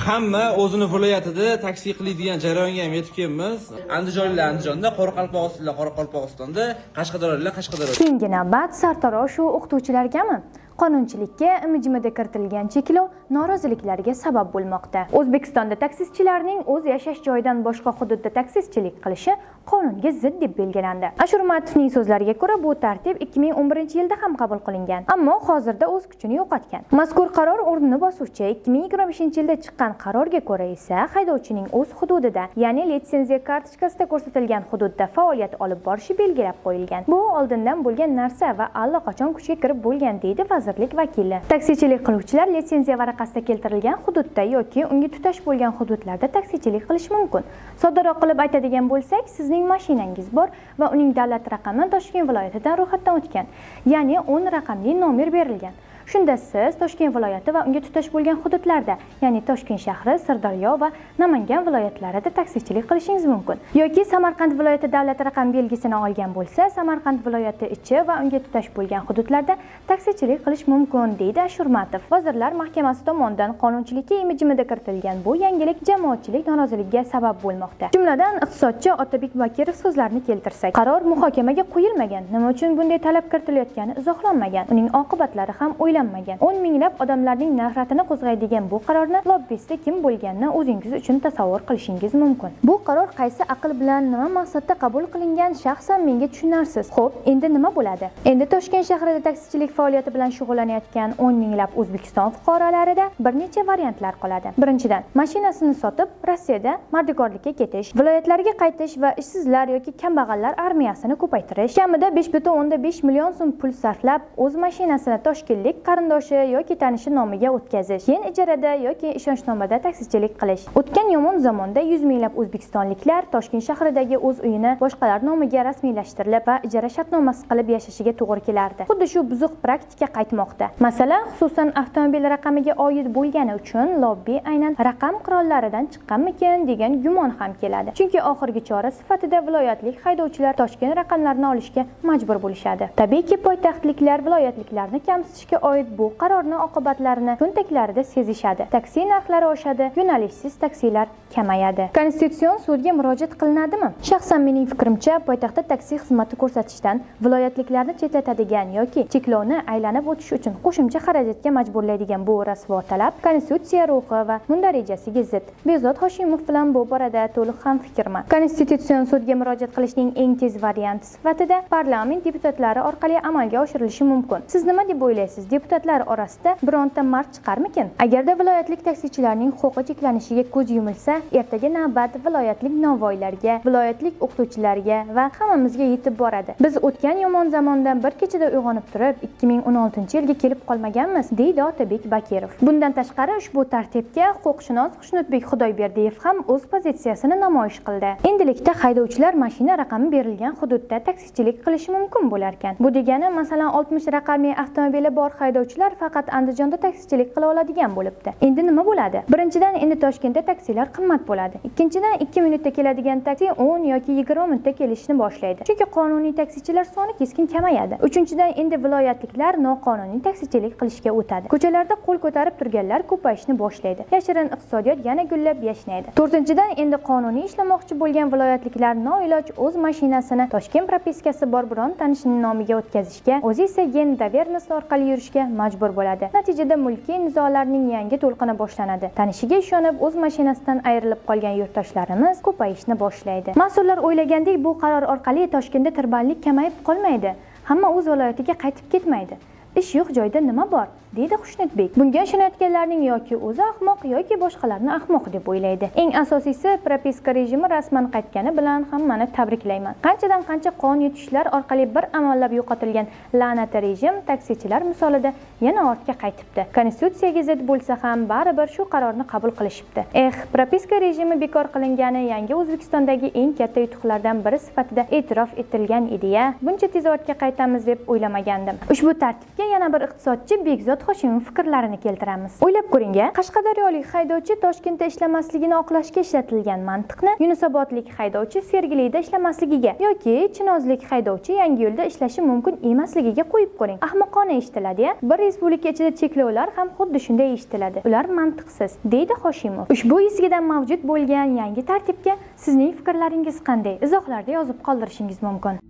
hamma o'zini viloyatida taksi qiladigan jarayonga ham yetib kelamiz. Andijonliklar Andijonda, Qoraqalpog'istonliklar Qoraqalpog'istonda, Qashqadaryoliklar Qashqadaryoda. Keyingi navbat sartarosh shu o'qituvchilargami? Qonunchilikka imi-jimida kiritilgan cheklov noroziliklarga sabab bo'lmoqda. O'zbekistonda taksichilarning o'z yashash joyidan boshqa hududda taksichilik qilishi qonunga zid deb belgilandi. Ashurmatovning so'zlariga ko'ra, bu tartib 2011-yilda ham qabul qilingan, ammo hozirda o'z kuchini yo'qotgan. Mazkur qaror o'rnini bosuvchi 2025-yilda chiqqan qarorga ko'ra esa haydovchining o'z hududida, ya'ni litsenziya kartochkasida ko'rsatilgan hududda faoliyat olib borishi belgilab qo'yilgan. Bu oldindan bo'lgan narsa va allaqachon kuchga kirib bo'lgan, deydi vazirlik vakili. Taksichilik qiluvchilar litsenziya varaqasida keltirilgan hududda yoki unga tutash bo'lgan hududlarda taksichilik qilish mumkin. Soddaroq qilib aytadigan bo'lsak, sizning mashinangiz bor va uning davlat raqami Toshkent viloyatidan ro'yxatdan o'tgan, ya'ni 10 raqamli nomer berilgan. Shunda siz Toshkent viloyati va unga tutash bo'lgan hududlarda, ya'ni Toshkent shahri, Sirdaryo va Namangan viloyatlarida taksichilik qilishingiz mumkin. Yoki Samarqand viloyati davlat raqam belgisini olgan bo'lsa, Samarqand viloyati ichi va unga tutash bo'lgan hududlarda taksichilik qilish mumkin, deydi Ashurmatov. Vazirlar Mahkamasi tomonidan qonunchilikka imi-jimida kiritilgan bu yangilik jamoatchilik noroziligiga sabab bo'lmoqda. Jumladan, iqtisodchi Otabek Bakirov so'zlarini keltirsak, qaror muhokamaga qo'yilmagan, nima uchun bunday talab kiritilayotgani izohlanmagan, uning oqibatlari ham o'ylanmagan. 10 minglab odamlarning nafratini qo'zg'aydigan bu qarorni lobbisti kim bo'lganini o'zingiz uchun tasavvur qilishingiz mumkin. Bu qaror qaysi aql bilan nima maqsadda qabul qilingan shaxsan menga tushunarsiz. Xo'p, endi nima bo'ladi? Endi Toshkent shahrida taksichilik faoliyati bilan shug'ullanayotgan 10 minglab O'zbekiston fuqarolarida bir necha variantlar qoladi. Birinchidan, mashinasini sotib Rossiyada mardikorlikka ketish, viloyatlarga qaytish va ishsizlar yoki kambag'allar armiyasini ko'paytirish, kamida 5,5 million so'm pul sarflab o'z mashinasini toshkentlik qarindoshi yoki tanishi nomiga o'tkazish, keyin ijarada yoki ishonchnomada taksichilik qilish. O'tgan yomon zamonda 100 minglab o'zbekistonliklar Toshkent shahridagi o'z uyini boshqalar nomiga rasmiylashtirilib va ijara shartnomasi qilib yashashiga to'g'ri kelardi. Xuddi shu buzuq praktika qaytmoqda. Masalan, xususan avtomobil raqamiga oid bo'lgani uchun lobbi aynan raqam qirollaridan chiqqanmikin degan gumon ham keladi. Chunki oxirgi chora sifatida viloyatlik haydovchilar Toshkent raqamlarini olishga majbur bo'lishadi. Tabiiyki, poytaxtliklar viloyatliklarni kamsitishga oid bu qarorni oqibatlarini cho'ntaklarida sezishadi. Taksi narxlari oshadi, yo'nalishsiz taksilar kamayadi. Konstitutsion sudga murojaat qilinadimi? Shaxsan mening fikrimcha, poytaxtda taksi xizmati ko'rsatishdan viloyatliklarni chetlatadigan yoki cheklovni aylanib o'tish uchun qo'shimcha xarajatga majburlaydigan bu rasvo talab konstitutsiya ruhi va mundarejasiga zid. Behzod Hoshimov bilan bu borada to'liq ham fikrman. Konstitutsion sudga murojaat qilishning eng tez varianti sifatida parlament deputatlari orqali amalga oshirilishi mumkin. Siz nima deb o'ylaysiz? Deputatlar orasida bironta mard chiqarmikin? Agarda viloyatlik taksichilarning huquqi cheklanishiga ko'z yumilsa, ertaga navbat viloyatlik novvoylarga, viloyatlik o'qituvchilarga va hammamizga yetib boradi. Biz o'tgan yomon zamondan bir kechada uyg'onib turib 2016-yilga kelib qolmaganmiz, deydi Otabek Bakirov. Bundan tashqari ushbu tartibga huquqshunos Xushnudbek Xudoyberdiyev ham o'z pozitsiyasini namoyish qildi. Endilikda haydovchilar mashina raqami berilgan hududda taksichilik qilishi mumkin bo'lar ekan. Bu degani, masalan, 60 raqamli avtomobili bor haydovchilar faqat Andijonda taksichilik qila oladigan bo'libdi. Endi nima bo'ladi? Birinchidan, endi Toshkentda taksilar qimmat bo'ladi. Ikkinchidan, 2 minutda keladigan taksi 10 yoki 20 minutda kelishni boshlaydi. Chunki qonuniy taksichilar soni keskin kamayadi. Uchinchidan, endi viloyatliklar noqonuniy taksichilik qilishga o'tadi. Ko'chalarda qo'l ko'tarib turganlar ko'payishni boshlaydi. Yashirin iqtisodiyot yana gullab yashnaydi. To'rtinchidan, endi qonuniy ishlamoqchi bo'lgan viloyatliklar noiloj o'z mashinasini Toshkent propiskasi bor biron tanishining nomiga o'tkazishga, o'zi esa Gendavernis orqali yurishga majbur bo'ladi. Natijada mulkiy nizolarning yangi to'lqini boshlanadi. Tanishiga ishonib o'z mashinasidan ayrilib qolgan yurtdoshlarimiz ko'payishni boshlaydi. Mas'ullar o'ylagandek bu qaror orqali Toshkentda tirbandlik kamayib qolmaydi. Hamma o'z viloyatiga qaytib ketmaydi. Ish yo'q joyda nima bor? deydi Xushnudbek. Bunga ishonayotganlarning yoki o'zi ahmoq yoki boshqalarni ahmoq deb o'ylaydi. Eng asosiysi, propiska rejimi rasman qaytgani bilan hammani tabriklayman. Qanchadan qancha qonun yutishlar orqali bir amallab yo'qotilgan la'nati rejim taksichilar misolida yana ortga qaytibdi. Konstitutsiyaga zid bo'lsa ham baribir shu qarorni qabul qilishibdi. Propiska rejimi bekor qilingani yangi O'zbekistondagi eng katta yutuqlardan biri sifatida e'tirof etilgan edi-ya. Buncha tez ortga qaytamiz deb o'ylamagandim. Ushbu tartibga yana bir iqtisodchi Behzod Hoshimov fikrlarini keltiramiz. O'ylab ko'ring, Qashqadaryolik haydovchi Toshkentda ishlamasligini oqlashga ishlatilgan mantiqni Yunusobodlik haydovchi Sergelida ishlamasligiga yoki Chinozlik haydovchi Yangiyo'lda ishlashi mumkin emasligiga qo'yib ko'ring. Ahmoqona eshitiladi-ya. Bir respublika ichida cheklovlar ham xuddi shunday eshitiladi. Ular mantiqsiz, deydi Hoshimov. Ushbu eskidan mavjud bo'lgan yangi tartibga sizning fikrlaringiz qanday? Izohlarda yozib qoldirishingiz mumkin.